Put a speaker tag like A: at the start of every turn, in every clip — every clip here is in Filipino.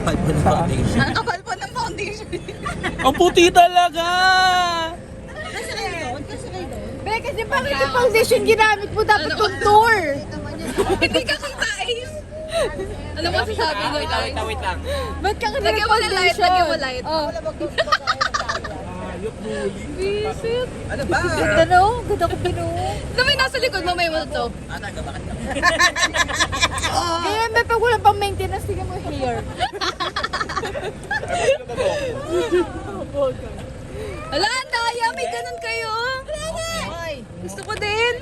A: kapal po ng foundation.
B: Ang kapal po ng foundation.
A: Ang puti talaga!
B: Kasi kayo doon? Kasi kayo doon?
C: Be, kasi bakit yung foundation ginamit mo dapat contour?
B: Hindi ka kita eh. Ano mo sasabi ko?
A: Wait lang.
C: Ba't ka
B: Lagyan mo na light, lagyan mo light.
C: Oh. Visit.
A: Ano ba?
C: Ganda no? Ganda ko pinuha.
B: Ano may nasa likod mo may multo?
A: Taga, bakit ka?
C: Kaya may pag wala pang maintenance, tingnan mo yung hair.
B: Ala, ang daya, may ganun kayo. Gusto ko din.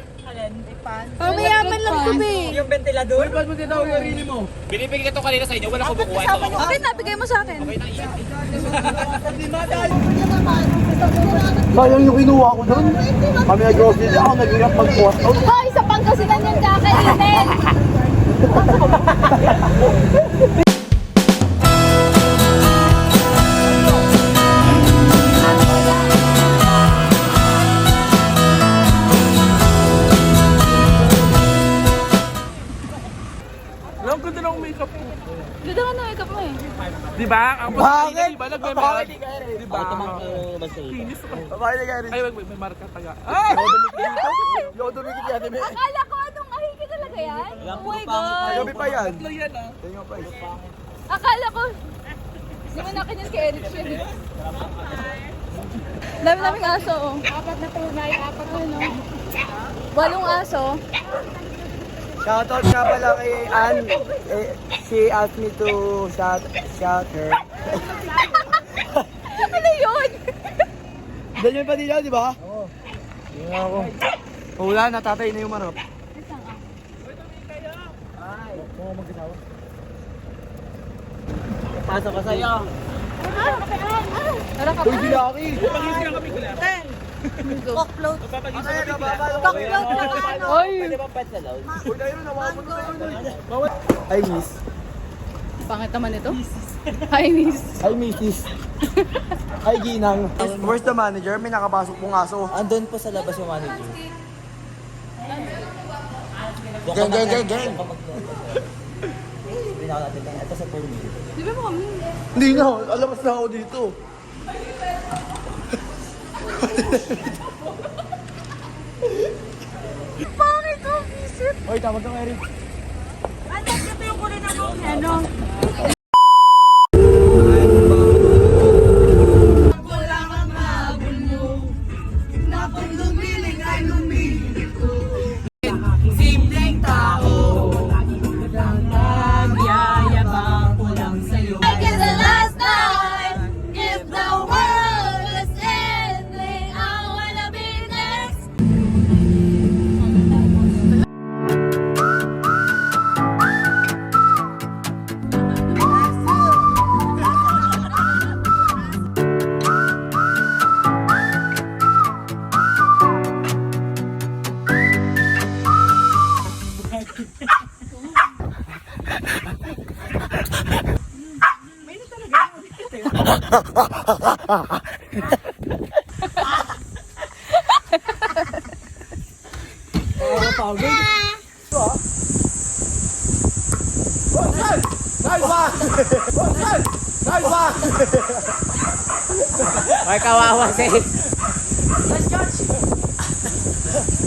C: Pamayaman lang to, be.
A: Yung ventilador? Ba't mo tinawag yung rini mo? Binibigay ko kanina sa inyo, wala ko bukuha ito.
B: Okay na, bigay mo sa akin.
A: Okay na iyan.
D: Sayang yung kinuha ko doon. Kami nag-grocery ako, nag-irap mag-post out.
C: Hoy, sa Pangasinan yung kakainin.
A: Alam ko din ang makeup ko.
B: Ganda ka na makeup mo eh.
A: Di ba? Ang
D: Bakit?
A: Di ba? Nagme-meron. Di ba?
D: basta
A: Kinis ko.
D: Babae na gari.
A: Ay, wag, may marka taga. Ay!
D: Yo, dumikit yan, Eme.
C: Akala ko anong ahiki talaga yan?
B: Oh my God.
D: Gabi pa yan.
A: Tatlo yan ah.
D: Tingnan pa yun.
C: Akala ko. Hindi mo nakinig kay Eric siya.
B: Dami-daming aso oh.
C: Apat na tunay, apat na no.
B: 8 aso.
D: Shoutout nga pala kay Ann. She asked me to shout her.
B: Ano yun?
D: Ganyan pa nila, di ba? Oo. Tingnan ako. Wala na, tatay na yung manok. Ay, kung mag-asawa.
A: Pasok ka sa'yo.
B: Tara ka
D: Uy, Bilaki!
A: Pag-isip lang kami kila.
B: Cockfloat.
D: Ay, kabakalo ko kayo.
B: Oy.
A: Pwede bang pets allowed?
D: Uy, tayo na, nawawa mo na tayo. Ay, miss.
B: Pangit naman ito. Hi, miss.
D: Ay, missis. Ay, ginang. Where's the manager? May nakapasok pong aso.
A: Andun po sa labas yung manager.
D: Geng.
A: Pinaka natin lang. Ito sa permit.
B: Di ba mo kami?
D: Hindi na, alabas na ako dito.
B: Pangit ko, visit.
D: Oy, tama ka, Eric.
C: I guess the last time, if the world was ending, I wanna be next.
A: May kawawa si...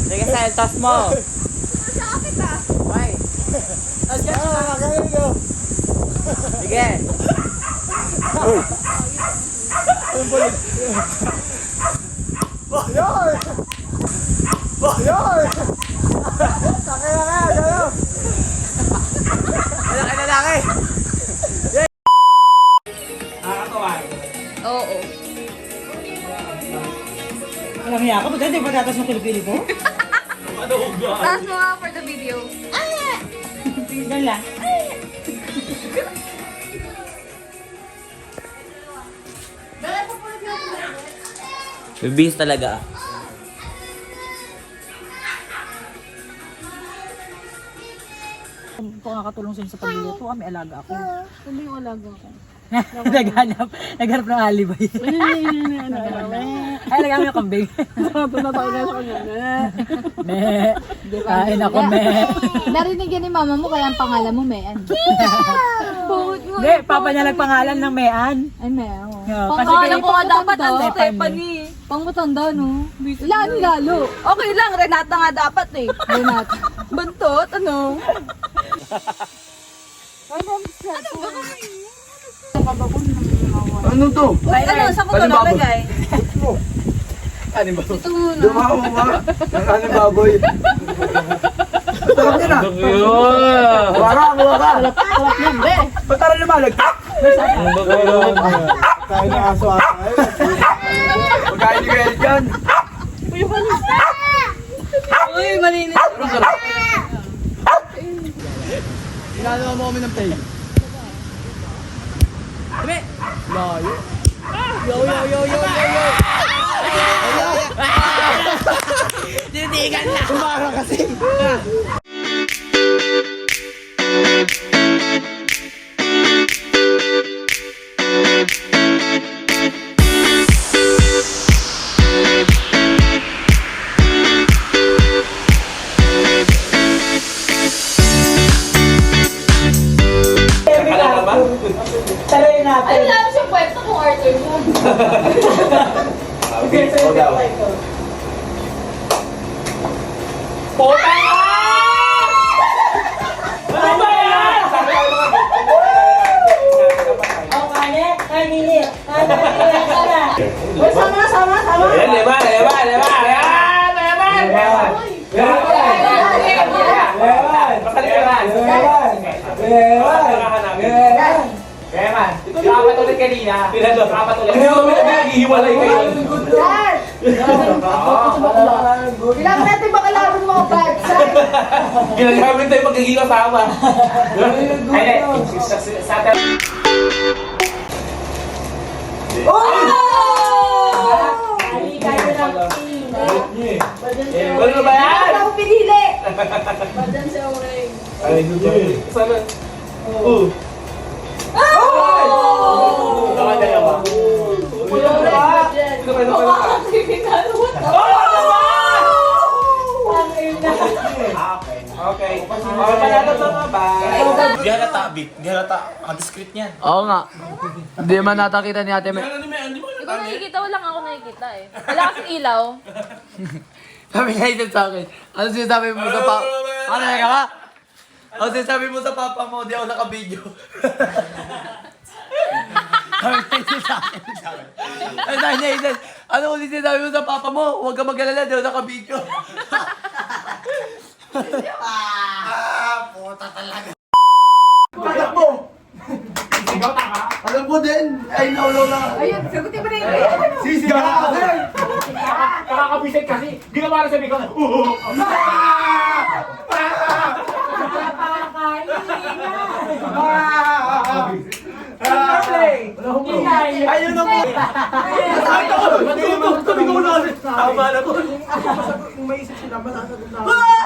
A: Sige, Sel, toss mo. May. Sige. Lalaki, lalaki.
B: Oo.
E: Alam niya ako, maganda yung patatas ng Pilipili ko.
B: Taas mo nga for the video.
E: Tingnan lang.
A: Bibis talaga.
E: Kung nakakatulong sa inyo sa pagluluto, may alaga ako.
B: Ano yung alaga ko?
E: Naghanap ng alibay. Ay, lagyan mo yung kambing. Me. Kain ako, me.
B: Narinig yan ni mama mo kaya ang pangalan mo Mean.
E: Hindi, papa niya nagpangalan ng Mean.
B: Ay, Mean.
E: Kasi
B: Pangalan ko nga dapat ang
E: Stephanie.
B: Stephanie. Pang matanda, no? Lalo. Okay lang, Renata nga dapat eh. Renata. Bantot, ano?
D: Ano to?
B: Ay, ano, saan ko ito nalagay?
D: Ano ba?
B: Ito muna.
D: Dumawa mo ba? Ang ano baboy? Sarap niya na. Wala ka. Ba't tara lumalagtak?
F: Tayo na aso-aso.
D: Magkain ni Kuya dyan.
B: Uy, malinis.
D: Ginagawa mo kami ng play. Layo. Yo.
A: Titigan na!
D: Kumara kasi.
E: Taloy natin.
C: Ay, wala siyang pwesto kung Arthur mo.
E: Oh, kaya. Kaya nini. Uy, sama.
A: Ayan, leba! Kapat ulit kanina. Kapat ulit. Hindi kami naghihiwalay kayo.
B: Kailangan natin makalaman mga bad side.
A: Ginagamit tayo magiging kasama. Ay, sa atin. Ano ba yan?
B: Ako pinili.
A: Sana. Dalawa. Okay. Panalo to nga ba?
F: Di halata, Vic. Di halata. Ang discreet niyan.
D: Oo nga. Hindi man natakita ni Ate May.
C: Ikaw nakikita, wala nga ako nakikita eh. Wala kasing ilaw.
D: Sabi niya yun sa akin. Ano sinasabi mo sa papa? Ano ka ba? Ano sinasabi mo sa papa mo? Di ako naka-video. Sabi niya yun sa akin. Sabi niya yun. Ano ulit sinasabi mo sa papa mo? Huwag ka mag-alala. Di ako naka-video.
F: Puta talaga.
D: Alam mo! Alam mo din! Ay, naulo na!
B: Ayun, sagutin mo na yun.
D: Sisigaw ka din!
A: Nakakabisit kasi. Di ka para sabi ko.
D: Ayun na po! Sabi ko na ulit! Tama na po!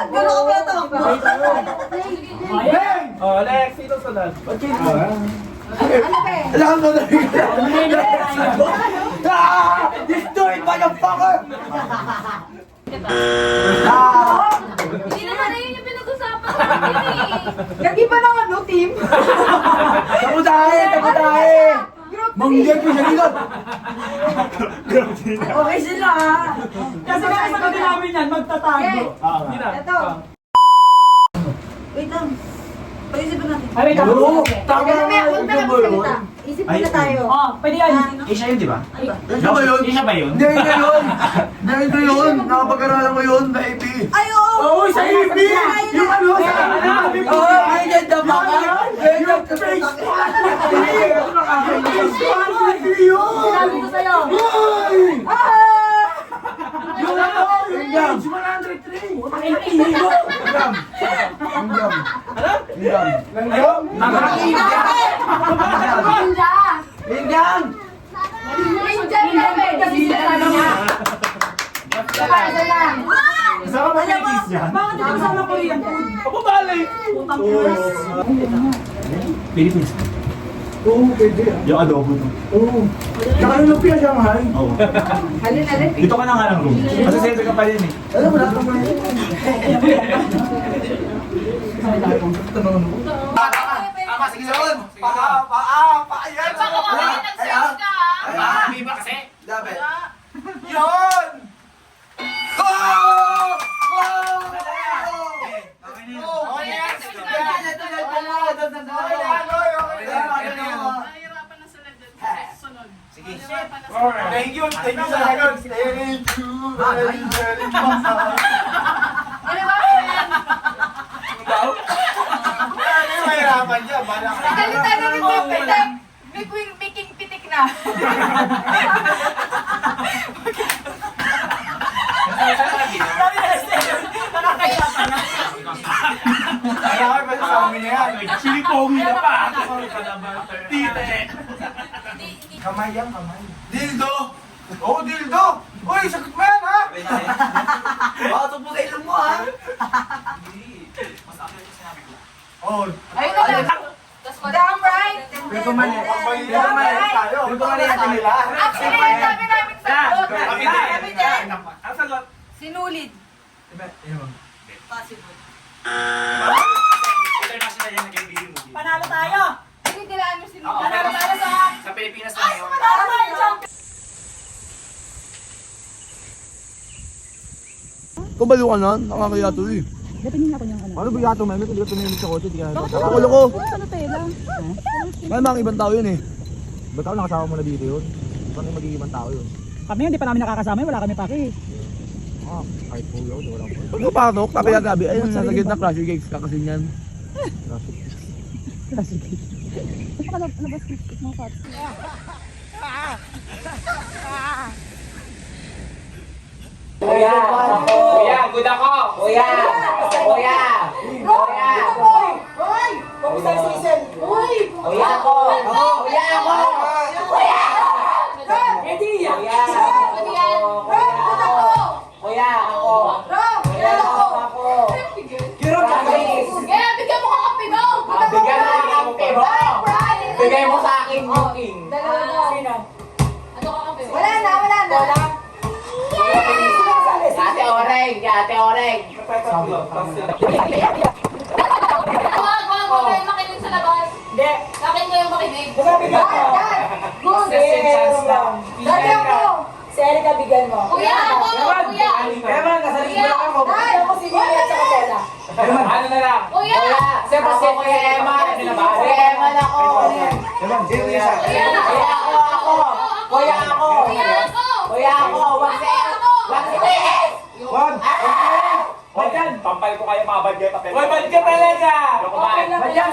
B: Gano'n ka pala tawag ba?
A: Oh, next. Ito sa dad.
D: Alam mo na rin! Destroy it, motherfucker!
C: Hindi naman na yun yung pinag-usapan natin eh.
B: Gagi ba ng ano, team?
D: Tapudahe! Mangyay ko siya dito!
B: Okay sila.
E: Kasi kaya sa kanila namin yan, magtatago.
B: Ito. Wait lang. Pag-isipan natin.
E: Ay, wait.
D: Oo! Tama
B: Huwag
D: na
B: na magsalita. Isip muna tayo.
E: Oh, pwede yan.
F: Siya yun, di ba?
D: Ano ba yun?
F: Siya ba yun?
D: Hindi yun! Hindi yun! Nakapag-aralan ko yun na AP!
B: Ay, oo!
D: Oo, sa AP! Yung ano? Oo, ay ganda ba ka? Ganda ka!
B: Sinabi ko sa'yo.
D: Yung ano? Yung jam! 103! Langgam!
B: Ninja!
D: Langgam!
B: Ninja namin! Kasi sinasabi niya. Isa lang.
F: Saan ka ba kiss niya?
E: Bakit ito kasama ko yan?
A: Pababalik.
E: Putang Diyos.
F: Philippines. Oo, pwede ah. Yung adobo to. Oo. Tsaka yung lumpia Shanghai. Oo.
B: Alin.
F: Dito ka na nga ng room. Kasi sebe ka pa rin eh.
D: Alam mo, wala ka pa rin. Tama, sige yun. Ayan.
A: Hindi ba kasi?
D: Dapat. Yun! Go! Go!
F: Thank you sa lagot. Thank you. Ano yung mahirapan dyan? Bala ka.
B: Salita na rin yung pitik. May king pitik na.
F: Kailangan pa sa amin na yan. Chilipongi na pa. Tite. Kamay yan, kamay. Dildo! Oo, dildo! Uy, sagot mo yan, ha?
D: Baka ito po sa ilong mo, ha?
F: Oo.
B: Ayun na lang. Damn right.
F: Damn right tayo.
B: Actually, sabi namin sagot. Sabi din,
F: Ang sagot.
B: sinulid.
F: International yan nag-ibigin mo.
E: Panalo tayo!
B: Hindi nilaan mo sinulid.
A: Oo,
B: Panalo tayo sa...
A: Sa Pilipinas na ngayon.
B: Panalo tayo.
D: Kumalo ka na, nakakaya to eh.
E: Datingin ako niyang ano.
F: Ano ba yato, mami? Hindi ka tumimik sa kotse, di ka
E: Bakit
F: nakasama.
D: Ako loko.
E: Ano tayo lang?
D: May mga ibang tao yun eh.
F: Ba't ako nakasama mo na dito yun? Paano yung magiging ibang tao yun?
E: Kami hindi pa namin nakakasama, wala kami paki.
F: Ah, kahit po yun, wala ko.
D: Pag napatok, kapaya gabi, ayun, nasa gitna crush cakes kakasin yan.
E: Sige. Baka labas mo pa.
A: Kuya, good ako. Kuya.
E: Kumusta yung season?
A: Kuya ako.
E: Eddie!
A: Kuya ako.
C: Kaya bigyan mo ka kape mo!
A: Bigyan mo ng kape mo. Bigay mo sa akin cooking.
E: Sino?
C: Ano ka kape mo?
B: Wala na.
A: Ate Oreng.
C: Wag kayo makinig sa labas.
E: Hindi.
C: Bakit kayo makinig?
E: Sabi ka mo.
B: Good.
E: Dati ako. Si Erika bigyan mo.
C: Kuya ako! Kuya!
A: Eman, nasalit mo lang ako.
E: Bigyan mo si Mia at saka Bella.
A: Ano na lang?
C: Kuya!
A: Siyempre si Kuya Eman. Kuya Eman ako. Kuya ako. Kuya ako.
C: Kuya ako!
A: Wag si TS.
F: Wag yan! Pampal ko kayo mga bad guy papel.
A: Hoy, bad ka talaga.
E: Badyan.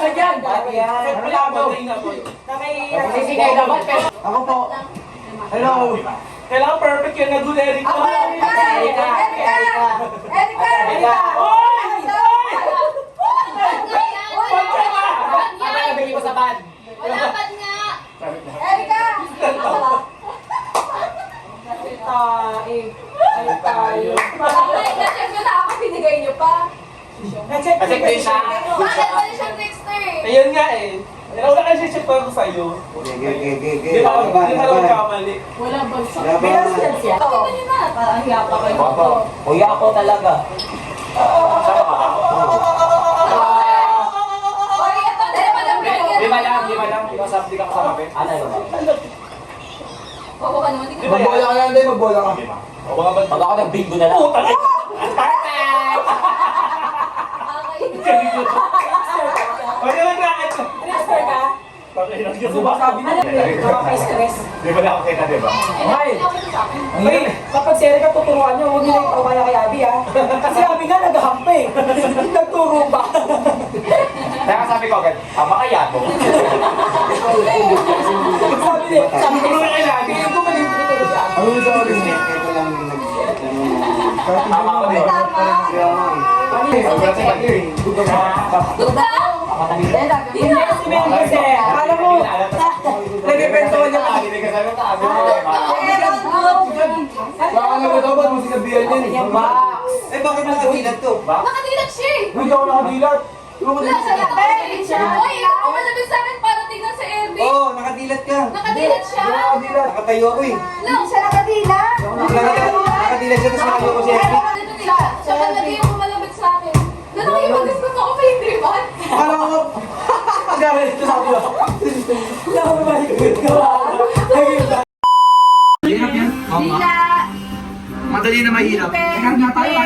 A: Sisigay dapat pero
F: Ako po. Hello.
A: kailangan perfect yun. Nag-good ko.
B: Erika!
A: Ano yung bili ko sa band?
C: Wala ba't nga?
B: Erika!
E: Tayo.
B: Ay, na-check ko na ako, binigay niyo pa.
E: Nag-check
A: Kasi ko siya.
C: Bakit wala siyang texter?
A: Ayun nga eh. Wala kasi check ko sa'yo. Di ba ako kamali?
B: Wala bagsak.
E: Bilang siya.
B: Pakita niyo na. Parang hiya pa kayo.
A: Kuya ako talaga.
B: Oy, ito din, madam Berger.
A: Lima lang. Di ba sabi ka kasama ba? Ano yun?
B: Oo ka naman, di ka ba?
D: Magbola ka lang din, magbola ka.
A: Pag ako nag-bingo na lang. Pwede mo bakit?
E: Transfer ka?
A: Sabi na
E: Nakaka-stress.
F: Di ba na ako kita, di ba?
E: Ay! Ay! Kapag si Erika tuturuan niyo, huwag niyo lang ipamaya kay Abby ha. Kasi Abby nga naghahampi. Nagturo pa.
F: Kaya sabi ko agad, kaya to.
E: Sabi ko kay Abby, yung gumaling ko nito sa Abby.
F: Ano yung sa ulit niya? Ito lang tama ko din.
E: Hindi si Mel kasi, akala mo, nag-epento ka niya.
D: Baka nagkatapat mo sinabihan yan eh. Eh bakit nakadilat to?
C: Nakadilat siya eh!
F: Uy, ikaw nakadilat.
C: Wala siya nakadilat siya. Uy, ako malabig sa akin para tingnan sa air
F: Oo, nakadilat ka.
C: Nakadilat siya?
F: Nakadilat. Nakatayo ako eh.
C: Lang, siya nakadilat?
F: Nakadilat siya, tapos nakayo ko si FB.
C: Siya palagi yung kumalabit sa akin. Nanakiyo mo, gusto ko pa yung driban.
F: Akala ko,
E: Pag-aral ito sabi ko. Wala ko mabalik ko.
B: Hila.
D: Madali na mahirap. Teka nga tayo.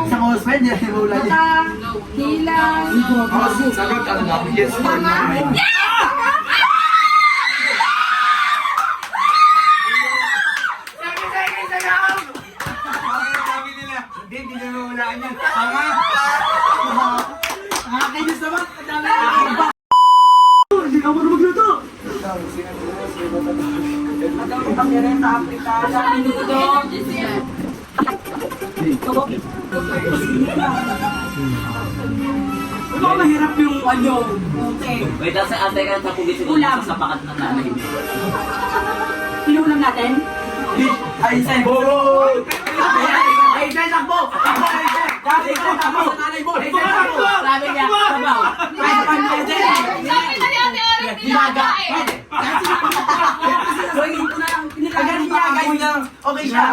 D: Isang husband, yan yung mula niya.
B: Mata. Hila.
D: Oh, sagot, ano na? Yes, or no?
F: sabi nila, hindi na mawalaan yan. Tama.
D: Nakakainis naman. Madami na. Hindi ka marunong magluto.
E: Ito mahirap yung ano.
A: Wait, kasi ate ka sa pugis ulam sa pakat ng nanay.
E: Pinulang natin?
D: Ay, say, boy! Ay, say, takbo! Sabi niya, sabaw. Ay,
C: Sabi na ni Ate Oren, hindi na kain.
D: Agaling niya, guys lang. Okay siya.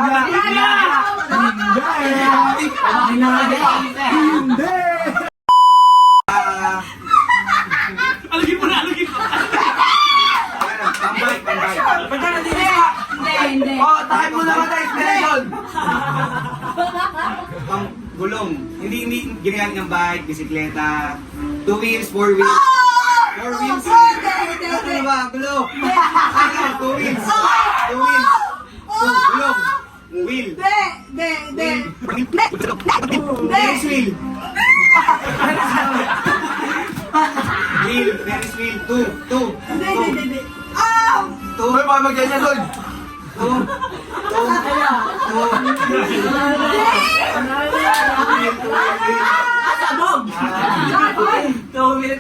F: Alagin mo na, alagin mo. Tambay, tambay.
D: Pagka na din niya.
B: Hindi.
D: Oh, takip mo naman tayo, inspiration.
F: Ang gulong. Hindi ginagamit ng bike, bisikleta. 2 wheels, 4 wheels. 4 wheels. Ano ba? Gulong. 2 wheels. 2 wheels. Gulong. Wheel. Ferris wheel. Wheel. Ferris wheel. 2.
D: Uy, baka magganyan doon.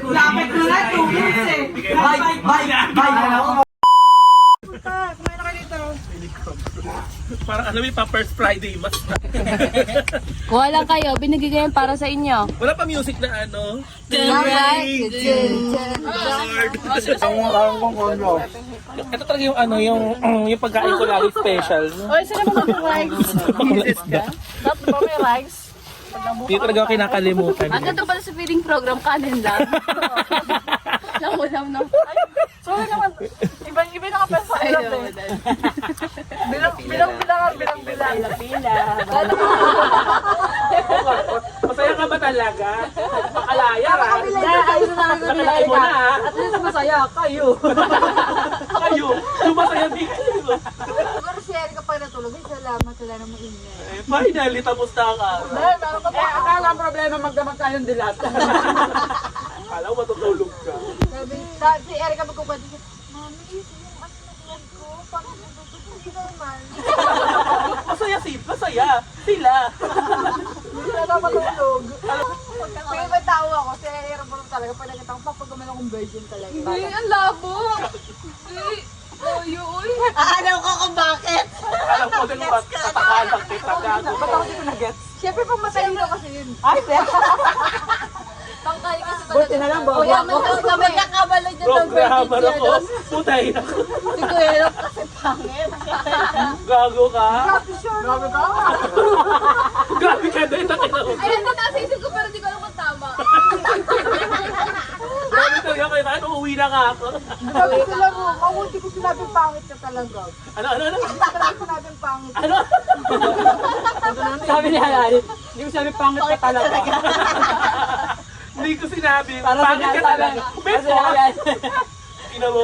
E: Lapit mo na, 2 minutes eh.
D: Bye.
G: Parang alam mo pa first Friday mas.
C: Kuha lang kayo, binigay para sa inyo.
G: Wala pa music na ano.
C: Alright.
G: Ito talaga yung ano, yung pagkain ko lagi special. No?
C: Oy, sino ba mag-rice? Dapat ba may rice?
G: Hindi talaga ako kinakalimutan.
C: Ang ganda pala sa feeding program, kanin lang. Ulam na.
B: Sorry naman. Iba na kapag sa ulam eh. Bilang.
G: Masaya ka ba talaga? Makalaya ka.
B: Ayos na lang
G: Nakilay mo na ha.
B: At least masaya kayo.
G: Kayo, yung masaya din kayo.
B: Siguro si Erika pag natulog, salamat sila na maingay.
G: Eh, finally, tapos na ka.
E: Akala ang problema magdamag tayong dilat.
G: Akala ko matutulog ka.
B: Sabi, si Erika magkukwento siya, Mami, yung ano ko, parang hindi naman.
G: Masaya. Sila.
B: Hindi na daw matulog. May iba tao ako, si Erika po talaga, pag nakita ko, papagaman akong virgin talaga. Hindi, ang labo.
C: Alam ko kung bakit.
G: Alam ko din ba, tatakalang kita gago.
B: Ba't ako dito na-gets? Siyempre, pang matalino kasi yun.
E: Ay,
B: Pangkali kasi talaga.
E: buti na lang, bobo
B: Kuya,
E: ako.
C: Magkakabala dyan ng
G: Programmer
C: virgin
G: ako. Putay na.
C: Si Kuya kasi pangit.
G: Gago ka.
B: Grabe ka.
G: Grabe ka din.
C: Ay, hindi nasa isip ko pero di ko alam kung tama.
G: Grabe talaga kayo. Ano, uuwi na nga ako.
B: Sabi ko lang, mabuti ko sinabing pangit ka talaga.
G: Ano?
B: Talaga sinabing pangit.
G: Ano?
E: Sabi ni Halali, hindi ko sabi pangit ka talaga.
G: Hindi ko sinabi.
E: Para
G: Pangit ka talaga.
E: Kasi Halali.
G: Ina mo.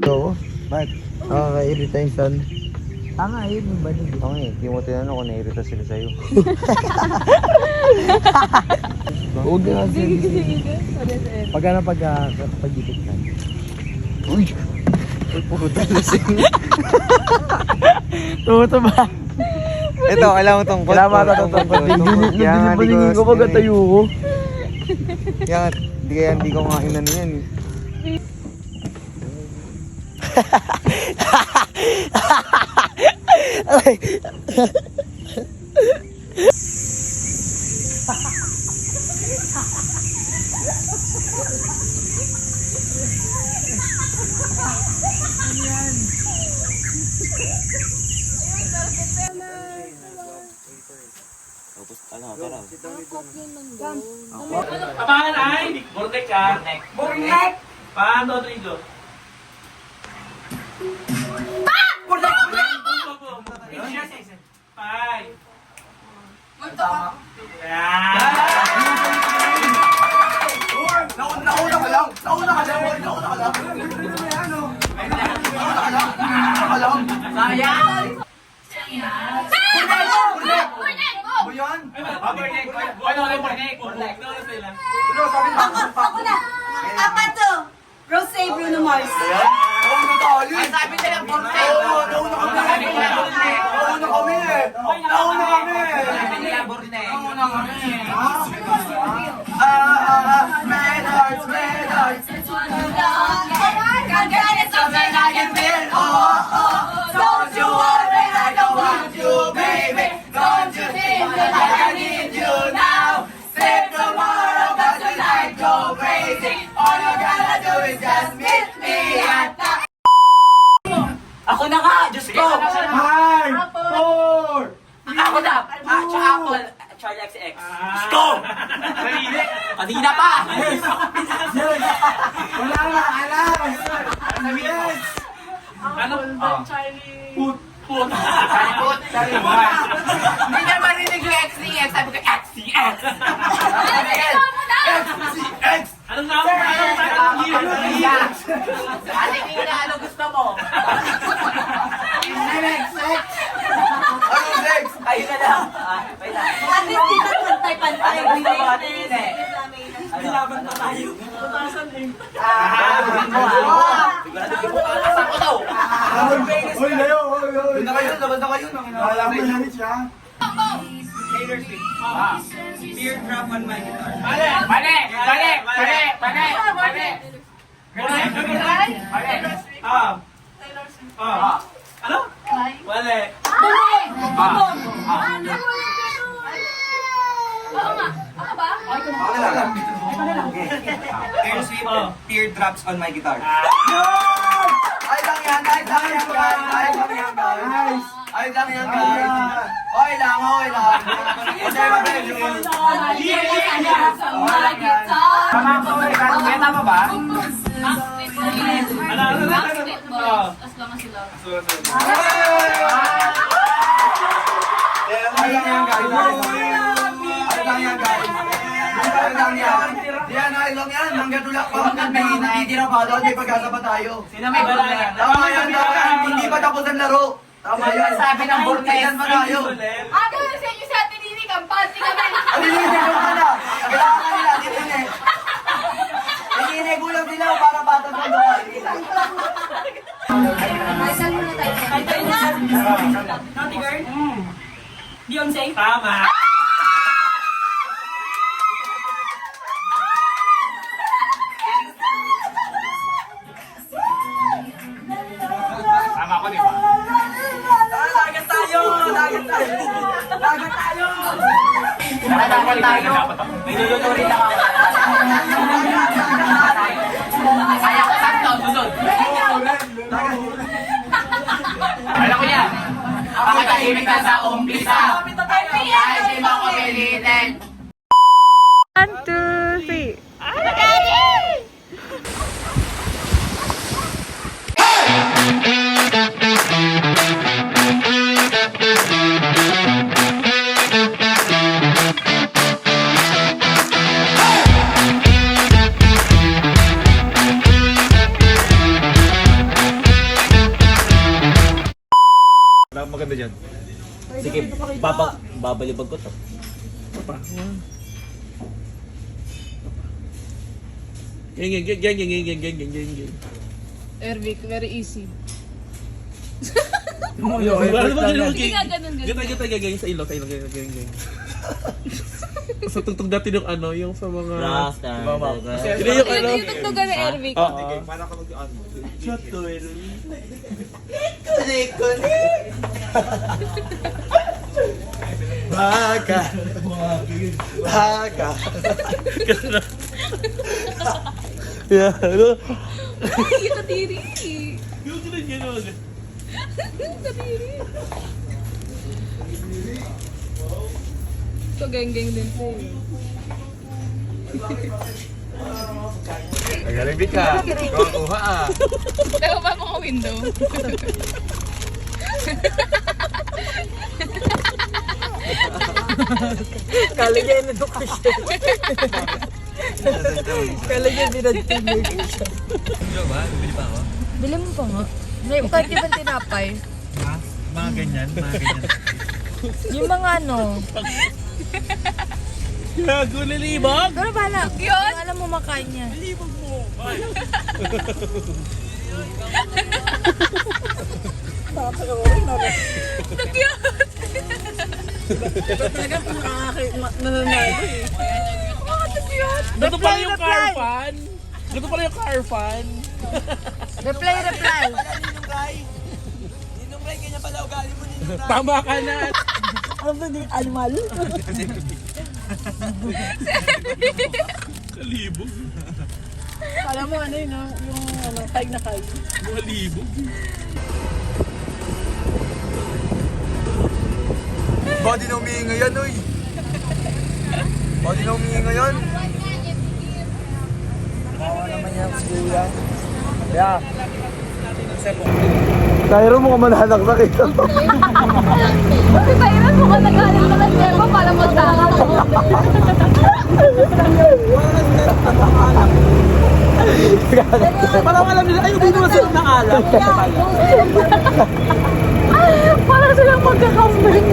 H: Oo, ba't? Nakaka-irita yung son.
E: Tama, yun yung banig.
H: Oo nga, hindi mo tinanong kung nairita sila sa'yo. Huwag na kasi. Pag-ibig ka. Uy! Uy, puta, lasing.
D: Tuto ba?
H: Ito, alam mo tungkol.
D: Kailangan matutungkol.
H: Kaya nga, di ko
D: Nagdinibalik ko pagkatayo ko.
H: Yan, hindi ko nga inano yan eh. Ay.
G: Papangan ay Bornek ka. Bornek! Paano, Rodrigo? Bornek! Five.
F: Nauna ka lang. Ano yan?
C: Ako na. Apat to. Rose Bruno Mars.
A: Ay, sabi nila, Bornek.
F: Nauna kami eh. Red hearts.
C: Don't you worry, I don't want you, baby. Don't you think that I need you now? Save tomorrow, but tonight go crazy. All you gotta do is just meet me at the...
A: Ako na nga, Diyos ko.
F: 5, 4.
A: Ako na. Tsaka Apple. Charlie XX. Diyos ko. Kanina pa.
F: Wala na, alam. Yes.
G: Ano? Put.
A: Hindi niya marinig yung XCX. Sabi ko, XCX.
G: Anong number?
A: Aling ina, ano gusto mo?
F: Ano next?
A: Ayun na lang. Wait lang.
C: At least dito pantay-pantay.
A: Ano gusto mo, Ate Ine?
G: Laban na tayo.
A: Sigurado yung bukalasan ko daw.
F: Uy, Leo. Labas na kayo. Alam mo yan siya.
G: Ano? Wale.
A: Teardrops on my guitar.
F: Ay lang yan guys. Okay lang.
A: Tama ba?
F: Hanggat wala pa may natitira pa doon, may pag-asa pa tayo.
A: Sino may balon na yan?
F: Tama yan, hindi pa tapos ang laro. Tama yan.
A: Sabi ng
F: Kailan pa tayo?
B: Ako na sa inyo sa atin hindi kampante kami.
F: Alilinig mo na. Kailangan nila, dinig. Naginig ulang sila para bata sa lugar.
C: Naughty girl? Beyonce?
G: Tama. Tama ko, di ba?
A: Dagat tayo! May luluturin na ako. Kaya ko sakto, sunod. Alam ko yan. Makatahimik na sa umpisa. Kahit di mo ako pilitin.
B: 1, 2, 3.
G: Maganda dyan.
I: Sige, babalibag ko to.
G: Gang.
B: Ervic, very easy.
G: Ano ba ganun?
B: Hindi nga ganun.
G: Gata, sa ilong. Gang. Sa tugtog natin yung ano, yung sa mga...
I: Rasta.
G: Sino yung ano?
B: Yung tugtugan ni Ervic.
D: Baka. Baka. Yeah, ano?
B: Ay, katiri.
G: Yung ganun gano'n.
B: Katiri. So, geng-geng din po.
D: Nagalimik ka. Kuha ah.
B: Tayo ba mga window?
E: Kalagyan na education. Kalagyan din ang education.
B: Bili mo pa nga. Kahit di ba tinapay?
F: Mga ganyan.
B: Yung mga ano.
G: Gago, nalibog!
B: Pero bahala. Yun? Alam mo makain niya.
G: Nalibog mo! Dito pala yung car fan! Dito pala yung car fan!
B: Reply.
G: Tama ka na!
E: Ano ba yung animal?
G: Kalibog!
E: Alam mo ano yun, no? Yung ano, kaig na kaig.
G: Malibog!
D: Body na umihinga yan, uy. Body na umihinga yan. Bawa naman yan, siguro. Yeah. Tyro mo ka mananaksak ito.
B: Kasi tayo mo ka nagaling ka ng Seba para magtaka.
E: Parang alam nila, ay, hindi naman sila ng alam.
B: Parang silang magkakambing.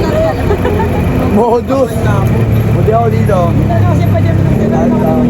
D: Modus. Buti ako dito.
E: Kasi pwede mo nang